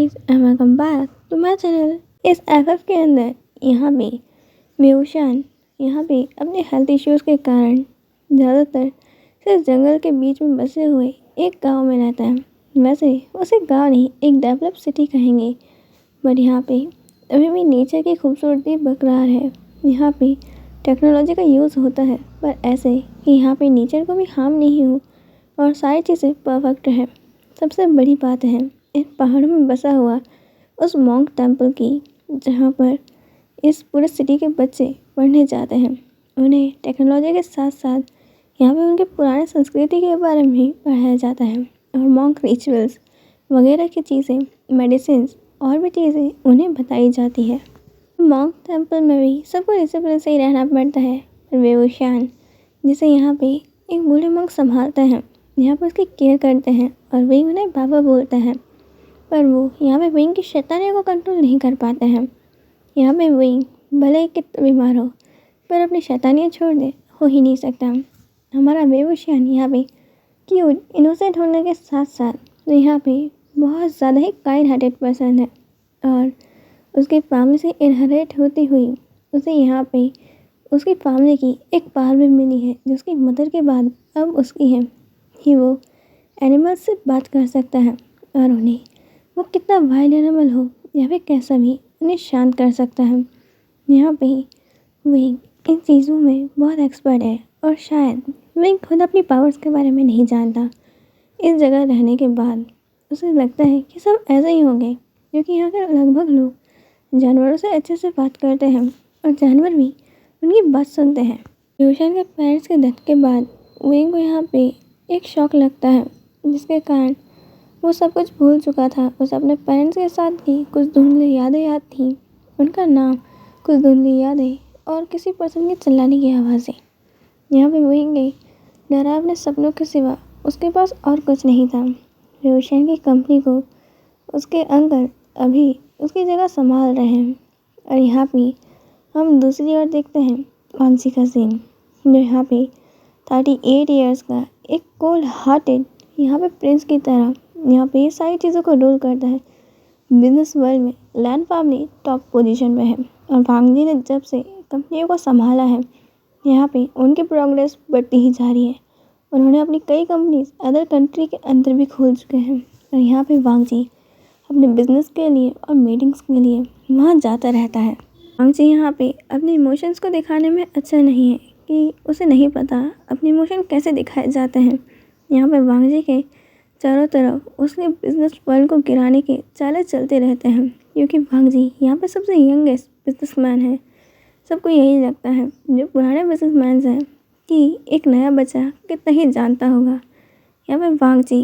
Guys and welcome back to my channel. इस FF के अंदर यहाँ पे बेहुशान यहाँ पे अपने हेल्थ इश्यूज़ के कारण ज़्यादातर सिर्फ जंगल के बीच में बसे हुए एक गांव में रहता है। वैसे उसे गांव नहीं, एक डेवलप सिटी कहेंगे, बट यहाँ पे अभी भी नेचर की खूबसूरती बरकरार है। यहाँ पे टेक्नोलॉजी का यूज़ होता है, पर ऐसे कि यहाँ पे नेचर को भी हार्म नहीं हो और सारी चीज़ें परफेक्ट है। सबसे बड़ी बात है इन पहाड़ों में बसा हुआ उस मॉन्क टेम्पल की, जहाँ पर इस पूरे सिटी के बच्चे पढ़ने जाते हैं। उन्हें टेक्नोलॉजी के साथ साथ यहाँ पे उनके पुराने संस्कृति के बारे में भी पढ़ाया जाता है और मॉन्क रिचुअल्स वगैरह की चीज़ें, मेडिसिन्स और भी चीज़ें उन्हें बताई जाती है। मॉन्क टेम्पल में भी सबको डिसिप्लिन से ही रहना पड़ता है। बेहुशान जिसे यहाँ पे एक बूढ़े मॉन्क संभालते हैं, यहाँ पर उसकी केयर करते हैं और विंग उन्हें बाबा बोलता है, पर वो यहाँ पे विंग की शैतानियों को कंट्रोल नहीं कर पाते हैं। यहाँ पे विंग भले ही कितना बीमार हो पर अपनी शैतानियाँ छोड़ दे हो ही नहीं सकता। हमारा बेहुशान यहाँ पे क्यूट इनोसेंट होने के साथ साथ यहाँ पे बहुत ज़्यादा ही काइंड हार्टेड पर्सन है और उसकी फैमिली से इनहेरिट होती हुई उसे यहाँ पे उसकी फैमिली की एक पावर भी मिली है, जो उसकी मदर के बाद अब उसकी है कि वो एनिमल्स से बात कर सकता है और उन्हें वो कितना वाइल्ड एनिमल हो या फिर कैसा भी उन्हें शांत कर सकता है। यहाँ पे विंग इन चीज़ों में बहुत एक्सपर्ट है और शायद विंग खुद अपनी पावर्स के बारे में नहीं जानता। इस जगह रहने के बाद उसे लगता है कि सब ऐसे ही होंगे, क्योंकि यहाँ के लगभग लोग जानवरों से अच्छे से बात करते हैं और जानवर भी उनकी बात सुनते हैं। रोशन के पेरेंट्स के डेथ के बाद विंग को यहाँ पे एक शौक लगता है, जिसके कारण वो सब कुछ भूल चुका था। उसे अपने पेरेंट्स के साथ की कुछ धुंधली यादें याद थी, उनका नाम, कुछ धुंधली यादें और किसी पर्सन की चिल्लाने की आवाज़ें। यहाँ पे विंग गई डरा अपने सपनों के सिवा उसके पास और कुछ नहीं था। रोशन की कंपनी को उसके अंकल अभी उसकी जगह संभाल रहे हैं और यहाँ पे हम दूसरी ओर देखते हैं वांगजी का सीन, जो यहाँ पे 38 ईयर्स का एक कोल्ड हार्टेड यहाँ पे प्रिंस की तरह यहाँ पे ये सारी चीज़ों को रूल करता है। बिजनेस वर्ल्ड में लैंड फैमिली टॉप पोजीशन में है और वांगजी ने जब से कंपनियों को संभाला है, यहाँ पे उनकी प्रोग्रेस बढ़ती ही जा रही है। उन्होंने अपनी कई कंपनीज अदर कंट्री के अंदर भी खोल चुके हैं और यहाँ पे वांगजी अपने बिजनेस के लिए और मीटिंग्स के लिए वहाँ जाता रहता है। वांगजी यहाँ पे अपने इमोशंस को दिखाने में अच्छा नहीं है कि उसे नहीं पता अपने इमोशन कैसे दिखाए जाते हैं। यहाँ पे वांगजी के चारों तरफ उसके बिजनेस वर्ल्ड को गिराने के चाले चलते रहते हैं, क्योंकि वांगजी यहाँ पे सबसे यंगेस्ट बिजनेसमैन है। सबको यही लगता है, जो पुराने बिजनेसमैन हैं, कि एक नया बच्चा कितना ही जानता होगा। यहाँ पे वांगजी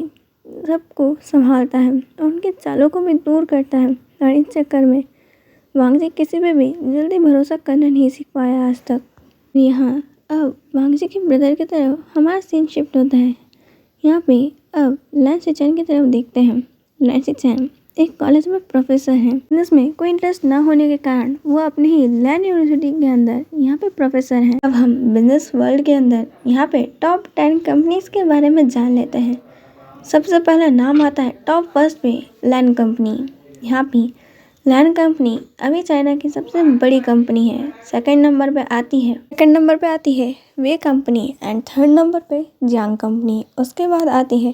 सबको संभालता है और उनके चालों को भी दूर करता है और इस चक्कर में वांगजी किसी पे भी जल्दी भरोसा करना नहीं सीख पाया आज तक। यहाँ अब वांगजी के ब्रदर की तरफ हमारा सीन शिफ्ट होता है। यहाँ पे अब लैन सिचैन की तरफ देखते हैं। लैन सिचैन एक कॉलेज में प्रोफेसर हैं। बिजनेस में कोई इंटरेस्ट ना होने के कारण वो अपने ही लैन यूनिवर्सिटी के अंदर यहाँ पे प्रोफेसर हैं। अब हम बिजनेस वर्ल्ड के अंदर यहाँ पे टॉप 10 कंपनीज के बारे में जान लेते हैं। सबसे पहला नाम आता है टॉप फर्स्ट पे लैन कंपनी। यहाँ पे लैन कंपनी अभी चाइना की सबसे बड़ी कंपनी है। सेकंड नंबर पे आती है वे कंपनी एंड थर्ड नंबर पे जियांग कंपनी। उसके बाद आती है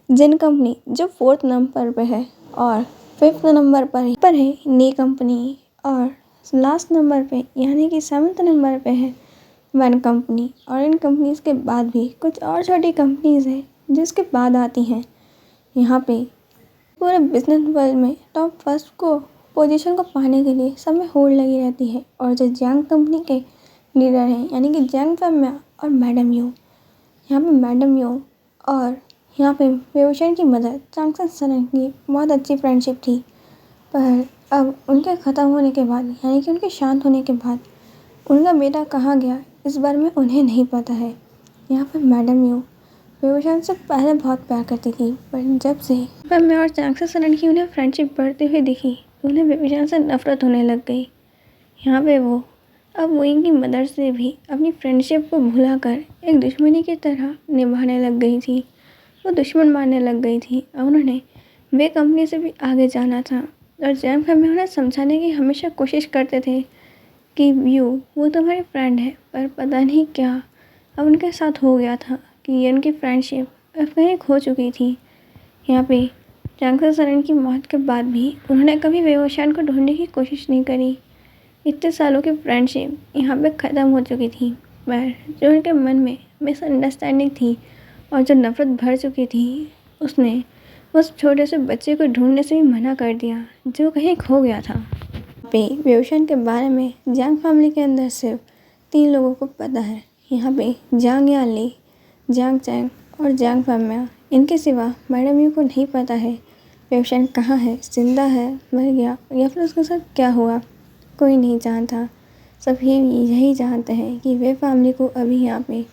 जिन कंपनी, जो फोर्थ नंबर पे है, और फिफ्थ नंबर पर है नी कंपनी, और लास्ट नंबर पे यानी कि 7th नंबर पे है वन कंपनी। और इन कंपनीज के बाद भी कुछ और छोटी कंपनीज हैं जिसके बाद आती हैं। यहाँ पे पूरे बिजनेस वर्ल्ड में टॉप फर्स्ट को पोजीशन को पाने के लिए सब में होड़ लगी रहती है, और जो जियांग कंपनी के लीडर हैं यानी कि जियांग फैमिया और मैडम यू, यहाँ पे मैडम यू और यहाँ पे बेहुशान की मदर चांगसन सनन की बहुत अच्छी फ्रेंडशिप थी, पर अब उनके ख़त्म होने के बाद यानी कि उनके शांत होने के बाद उनका बेटा कहाँ गया इस बारे में उन्हें नहीं पता है। यहाँ पर मैडम यू बेहुशान से पहले बहुत प्यार करती थी, पर जब से फैमिया और चांगसन सनन की उन्हें फ्रेंडशिप बढ़ती हुई दिखी तो उन्हें बेहुशान से नफरत होने लग गई। यहाँ पे वो अब विंग की मदर से भी अपनी फ्रेंडशिप को भुलाकर एक दुश्मनी की तरह निभाने लग गई थी। वो दुश्मन मारने लग गई थी और उन्होंने वे कंपनी से भी आगे जाना था और जैंग फैमिली उन्हें समझाने की हमेशा कोशिश करते थे कि वो तुम्हारी फ्रेंड है, पर पता नहीं क्या अब उनके साथ हो गया था कि ये उनकी फ्रेंडशिप अब कहीं खो चुकी थी। यहाँ पे जैंग सरन की मौत के बाद भी उन्होंने कभी वेवोशान को ढूंढने की कोशिश नहीं करी। इतने सालों की फ्रेंडशिप यहाँ पे ख़त्म हो चुकी थी, पर जो उनके मन में मिसअंडरस्टैंडिंग थी और जो नफ़रत भर चुकी थी, उसने उस छोटे से बच्चे को ढूंढने से भी मना कर दिया जो कहीं खो गया था। पे वेवोशान के बारे में जैंग फैमिली के अंदर सिर्फ 3 लोगों को पता है। यहाँ पे जांग यानली, जांग चैंग और जांग फैमिया। इनके सिवा मैडम यू को नहीं पता है वेवोशान कहाँ है, जिंदा है, मर गया या फिर उसके साथ क्या हुआ, कोई नहीं जानता। सभी यही जानते हैं कि वे फैमिली को अभी यहाँ पे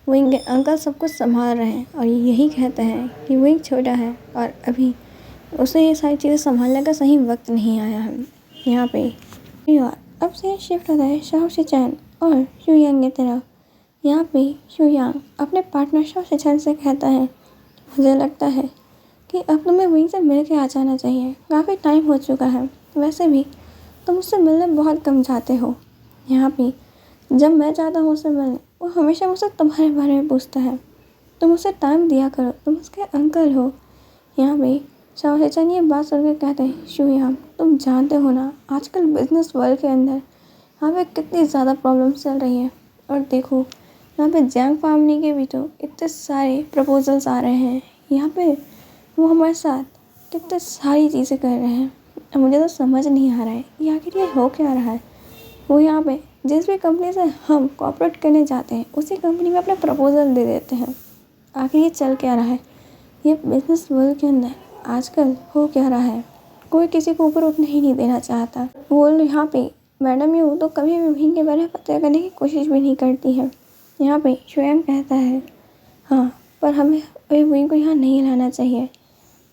विंग के अंकल सब कुछ संभाल रहे हैं और यही कहते हैं कि विंग छोटा है और अभी उसे ये सारी चीज़ें संभालने का सही वक्त नहीं आया है। यहाँ पे अब से शिफ्ट होता है शाओ शिचैन और शू यांग की तरफ। यहाँ पे शू यांग अपने पार्टनर शाओ शिचैन से कहता है, मुझे लगता है कि अब तुम्हें विंग से मिल के आ जाना चाहिए, काफ़ी टाइम हो चुका है। वैसे भी तुम उससे मिलने बहुत कम जाते हो। यहाँ पे जब मैं जाता हूँ उससे मिलने, वो हमेशा मुझसे तुम्हारे बारे में पूछता है। तुम उसे टाइम दिया करो, तुम उसके अंकल हो। यहाँ पे शाओ शिचैन ये बात सुन के कहते हैं, शू यांग तुम जानते हो ना आजकल बिजनेस वर्ल्ड के अंदर यहाँ पे कितनी ज़्यादा प्रॉब्लम्स चल रही हैं। और देखो यहाँ पे जैंग फैमिली के भी तो इतने सारे प्रपोजल्स आ रहे हैं। यहाँ पे वो हमारे साथ कितनी सारी चीज़ें कर रहे हैं। अब मुझे तो समझ नहीं आ रहा है कि आखिर ये हो क्या रहा है। वो यहाँ पे जिस भी कंपनी से हम कॉपरेट करने जाते हैं उसी कंपनी में अपना प्रपोजल दे देते हैं। आखिर ये चल क्या रहा है, ये बिजनेस वर्ल्ड के अंदर आजकल हो क्या रहा है। कोई किसी को ऊपर उठने ही नहीं देना चाहता। वो यहाँ पे मैडम यू तो कभी भी विंग के बारे में पता करने की कोशिश भी नहीं करती है। यहाँ पे शू यांग कहता है, हाँ पर हमें विंग को यहाँ नहीं लाना चाहिए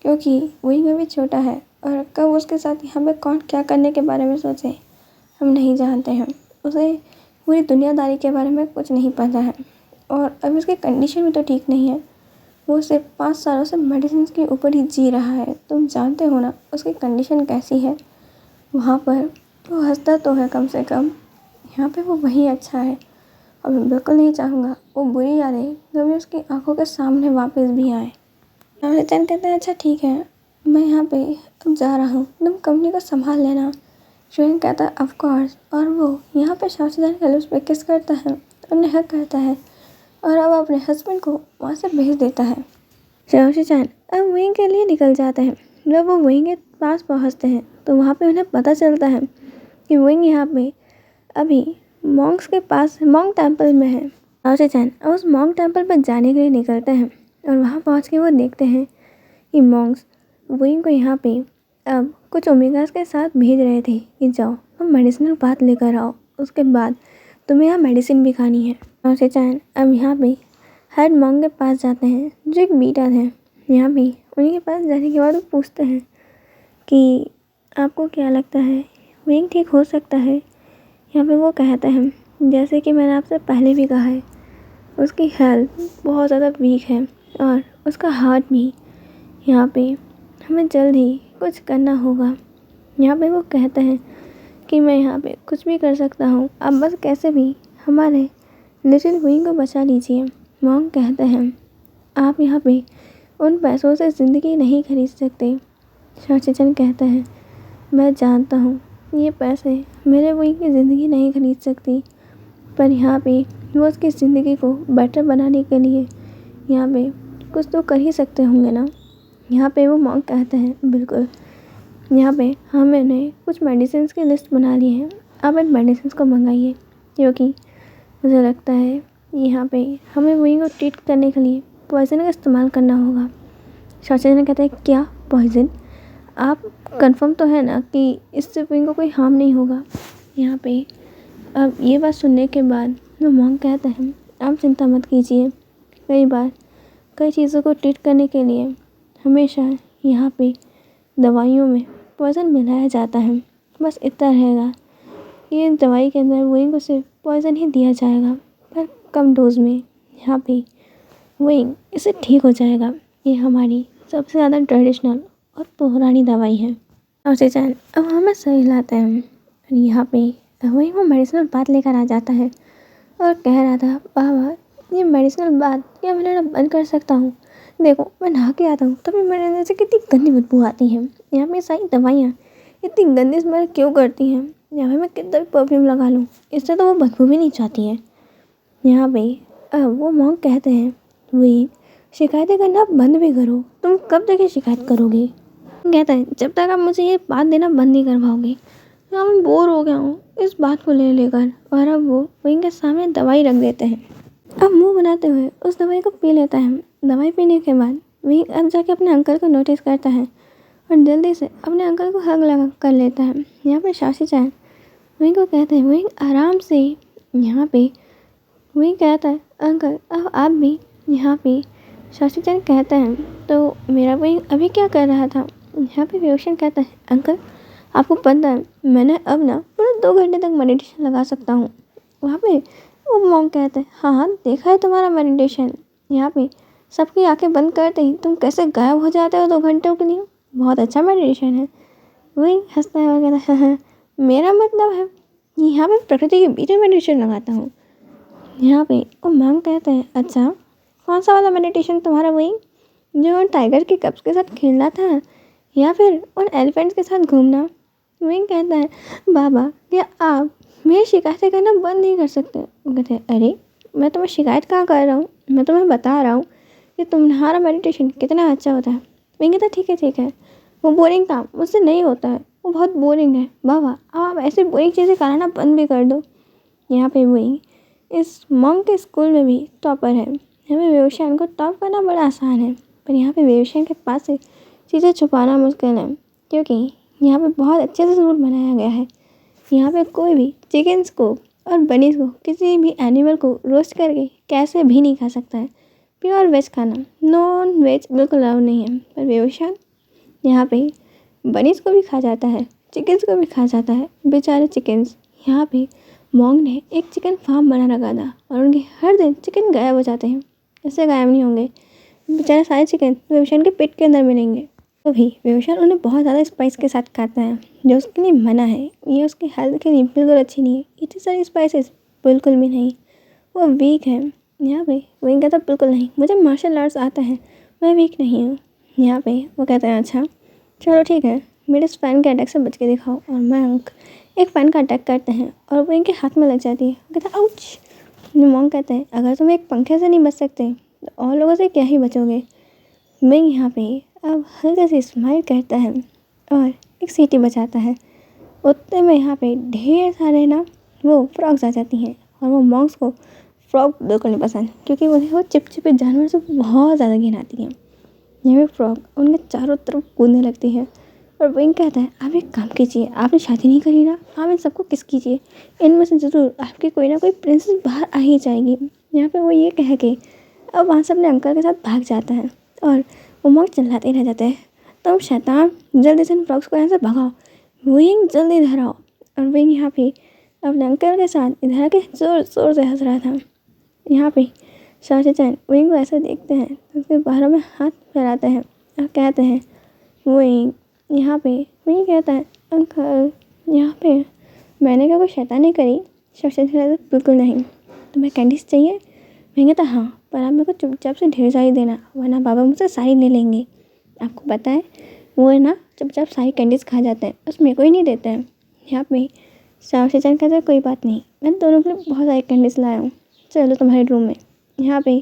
क्योंकि विंग अभी छोटा है और कब उसके साथ यहाँ पे कौन क्या करने के बारे में सोचे हम नहीं जानते हैं। उसे पूरी दुनियादारी के बारे में कुछ नहीं पता है और अभी उसकी कंडीशन भी तो ठीक नहीं है। वो सिर्फ 5 सालों से मेडिसिन के ऊपर ही जी रहा है। तुम जानते हो ना उसकी कंडीशन कैसी है। वहाँ पर वो हंसता तो है कम से कम, यहाँ पे वो वही अच्छा है। और मैं बिल्कुल नहीं चाहूँगा वो बुरी यादें कभी उसकी आंखों के सामने वापस भी आए। अमिताभ कहता है, अच्छा ठीक है मैं यहाँ पे अब जा रहा हूँ, तुम कंपनी को संभाल लेना। शू यांग कहता है ऑफ कोर्स, और वो यहाँ पे शाओ शिचैन के लिप्स पे किस करता है और नेहा करता है और अब अपने हस्बैंड को वहाँ से भेज देता है। शाओ शिचैन अब विंग के लिए निकल जाते हैं। जब वो विंग के पास पहुँचते हैं तो वहाँ पे उन्हें पता चलता है कि विंग यहाँ पे अभी मॉन्क्स के पास मॉन्क टेम्पल में है। शाओ शिचैन अब उस मॉन्क टेम्पल पर जाने के लिए निकलते हैं और वहाँ पहुँच के वो देखते हैं कि मॉन्क्स विंग को यहाँ पे अब कुछ ओमेगास के साथ भेज रहे थे कि जाओ तुम मेडिसिनल बात लेकर आओ, उसके बाद तुम्हें यहाँ मेडिसिन भी खानी है। शाओ शिचैन अब यहाँ पे हेड मॉन्क के पास जाते हैं जो एक बीटल है। यहाँ पे उन्हीं के पास जाने के बाद वो पूछते हैं कि आपको क्या लगता है विंग ठीक हो सकता है। यहाँ पे वो कहते हैं, जैसे कि मैंने आपसे पहले भी कहा है उसकी हेल्थ बहुत ज़्यादा वीक है और उसका हार्ट भी। यहाँ पे हमें जल्द ही कुछ करना होगा। यहाँ पे वो कहते हैं कि मैं यहाँ पे कुछ भी कर सकता हूँ, आप बस कैसे भी हमारे लिटिल विंग को बचा लीजिए। मॉन्क कहते हैं, आप यहाँ पे उन पैसों से ज़िंदगी नहीं खरीद सकते। शाओ शिचैन कहता है, मैं जानता हूँ ये पैसे मेरे विंग की ज़िंदगी नहीं खरीद सकती, पर यहाँ पे वो उसकी ज़िंदगी को बेटर बनाने के लिए यहाँ पे कुछ तो कर ही सकते होंगे ना। यहाँ पे वो मॉन्क कहते हैं, बिल्कुल यहाँ पे हमने कुछ मेडिसिन की लिस्ट बना ली है, आप इन मेडिसिन को मंगाइए क्योंकि मुझे लगता है यहाँ पे हमें विंग को ट्रीट करने के लिए पॉइजन का इस्तेमाल करना होगा। शाओ शिचैन कहते हैं, क्या पॉइजन, आप कंफर्म तो है ना कि इससे विंग को कोई हार्म नहीं होगा। यहाँ पे अब ये बात सुनने के बाद वो मॉन्क कहते हैं, आप चिंता मत कीजिए, कई बार कई चीज़ों को ट्रीट करने के लिए हमेशा यहाँ पे दवाइयों में पॉइज़न मिलाया जाता है। बस इतना रहेगा कि इन दवाई के अंदर विंग को सिर्फ पॉइज़न ही दिया जाएगा पर कम डोज में। यहाँ पे विंग इससे ठीक हो जाएगा। ये हमारी सबसे ज़्यादा ट्रेडिशनल और पुरानी दवाई है। और चैन अब हमें सही लाते हैं। और यहाँ पे वही वो मेडिसिनल बात लेकर आ जाता है और कह रहा था, बाबा ये मेडिसिनल बात क्या मैं लेना बंद कर सकता हूँ? देखो मैं नहा के आता हूँ तभी मेरे अंदर से कितनी गंदी बदबू आती है। यहाँ पे सारी दवाइयाँ इतनी गंदी स्मेल क्यों करती हैं? यहाँ पे मैं कितना भी परफ्यूम लगा लूँ इससे तो वो बदबू भी नहीं चाहती है। यहाँ पे अब वो मॉन्क कहते हैं, वही शिकायतें करना बंद भी करो, तुम कब तक ये शिकायत करोगे? कहता है, जब तक आप मुझे ये बात देना बंद नहीं करवाओगे। यहाँ मैं बोर हो गया हूँ इस बात को ले लेकर। और अब वो विंग के सामने दवाई रख देते हैं। अब मुंह बनाते हुए उस दवाई को पी लेता है। दवाई पीने के बाद विंग अब जाके अपने अंकल को नोटिस करता है और जल्दी से अपने अंकल को हग लगा कर लेता है। यहाँ पे शाशी चैन विंग को कहते हैं, विंग आराम से। यहाँ पे विंग कहता है, अंकल अब आप भी। यहाँ पे शाशी चैन कहता है, तो मेरा विंग अभी क्या कर रहा था? यहाँ पे विभूषण कहता है, अंकल आपको पता है मैंने अब ना पूरे 2 घंटे तक मेडिटेशन लगा सकता हूँ। वहाँ पे वो मॉन्क कहते हैं, हाँ हाँ देखा है तुम्हारा मेडिटेशन। यहाँ पे सबकी आंखें बंद करते ही तुम कैसे गायब हो जाते हो 2 घंटों के लिए। बहुत अच्छा मेडिटेशन है। वही हंसता है और कहता है, हाँ मेरा मतलब है यहाँ पे प्रकृति के बीच में मेडिटेशन लगाता हूँ। यहाँ पे वो मॉन्क कहते हैं, अच्छा कौन सा वाला मेडिटेशन तुम्हारा? वही जो उन टाइगर के कब्स के साथ खेलना था या फिर उन एलिफेंट्स के साथ घूमना? विंग कहता है, बाबा क्या आप मेरी शिकायतें करना बंद नहीं कर सकते? वो कहते हैं, अरे मैं तुम्हें शिकायत कहाँ कर रहा हूँ, मैं तुम्हें बता रहा हूँ कि तुम्हारा मेडिटेशन कितना अच्छा होता है। विंग कहता है, ठीक है वो बोरिंग काम मुझसे नहीं होता है, वो बहुत बोरिंग है। बाबा अब आप ऐसी बोरिंग चीज़ें कराना बंद भी कर दो। यहाँ पे विंग इस मॉन्क के स्कूल में भी टॉपर है। यहाँ पे विभूषण को टॉप करना बड़ा आसान है, पर यहाँ पे विभूषण के पास से चीज़ें छुपाना मुश्किल है, क्योंकि यहाँ पे बहुत अच्छे से रूल बनाया गया है। यहाँ पे कोई भी चिकन्स को और बनीज को, किसी भी एनिमल को रोस्ट करके कैसे भी नहीं खा सकता है। प्योर वेज खाना, नॉन वेज बिल्कुल अलाउड नहीं है। पर विभूषण यहाँ पे बनीज को भी खा जाता है, चिकन्स को भी खा जाता है। बेचारे चिकन्स, यहाँ पे मॉन्क ने एक चिकन फार्म बना रखा था और उनके हर दिन चिकन गायब हो जाते हैं। ऐसे गायब नहीं होंगे, बेचारे सारे चिकन विभूषण के पेट के अंदर मिलेंगे। तो भी विभूषण उन्हें बहुत ज़्यादा स्पाइस के साथ खाता है, जो उसके लिए मना है। ये उसके हेल्थ के लिए बिल्कुल अच्छी नहीं है, इतनी सारी स्पाइसेस बिल्कुल भी नहीं। वो वीक है। यहाँ पे विंग कहता बिल्कुल नहीं, मुझे मार्शल आर्ट्स आता है, मैं वीक नहीं हूँ। यहाँ पे वो कहते हैं, अच्छा चलो ठीक है, मेरे इस फ़ैन के अटैक से बच के दिखाओ। और मॉन्क एक फ़ैन का अटैक करते हैं और वो इनके हाथ में लग जाती है। वो कहता है, आउच। मॉन्क कहते हैं, अगर तुम एक पंखे से नहीं बच सकते तो और लोगों से क्या ही बचोगे। विंग यहाँ पे अब हल्का से स्माइल करता है और एक सीटी बजाता है। उतने में यहाँ पे ढेर सारे ना वो फ्रॉग्स आ जाती हैं और वो मॉन्क्स को फ्रॉग बिल्कुल नहीं पसंद, क्योंकि उन्हें वो चिपचिपे जानवर से बहुत ज़्यादा घिन आती हैं। यहाँ पे फ्रॉग उनके चारों तरफ कूदने लगती है और विंग कहता है, आप एक काम कीजिए, आपने शादी नहीं करी ना, आप इन सबको किस कीजिए, इनमें से ज़रूर आपकी कोई ना कोई प्रिंसेस बाहर आ ही जाएगी। यहाँ पे वो ये कह के अब वहाँ से अपने अंकल के साथ भाग जाता है और वो मॉन्क चिल्लाते रह जाते हैं, तुम शैतान जल्दी से इन फ्रॉग्स को यहाँ से भगाओ, विंग जल्दी इधर आओ। और विंग यहाँ पे अपने अंकल के साथ इधर के ज़ोर ज़ोर से हंस रहा था। यहाँ पे शाशी चैन विंग को ऐसे देखते हैं तो उसके बालों में हाथ फैलाते हैं और कहते हैं, विंग। यहाँ पे विंग कहता है, अंकल यहाँ पे मैंने क्या कोई शैतानी करी? शाशी चैन बिल्कुल नहीं, तुम्हें कैंडीज चाहिए? विंग कहता, हाँ पर आप मेरे को चुपचाप से ढेर सारी देना, वरना बाबा मुझसे सारी ले लेंगे। आपको पता है वो है ना चुपचाप सारी कैंडीज खा जाते हैं, बस मेरे को ही नहीं देते हैं। यहाँ पे शाशी चैन कहता है, कोई बात नहीं, मैं दोनों के लिए बहुत सारी कैंडीज लाया हूँ, चलो तुम्हारे रूम में। यहाँ पे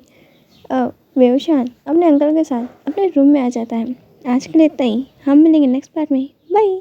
विभूषण अपने अंकल के साथ अपने रूम में आ जाता है। आज के लिए इतना ही, हम मिलेंगे नेक्स्ट पार्ट में, बाय।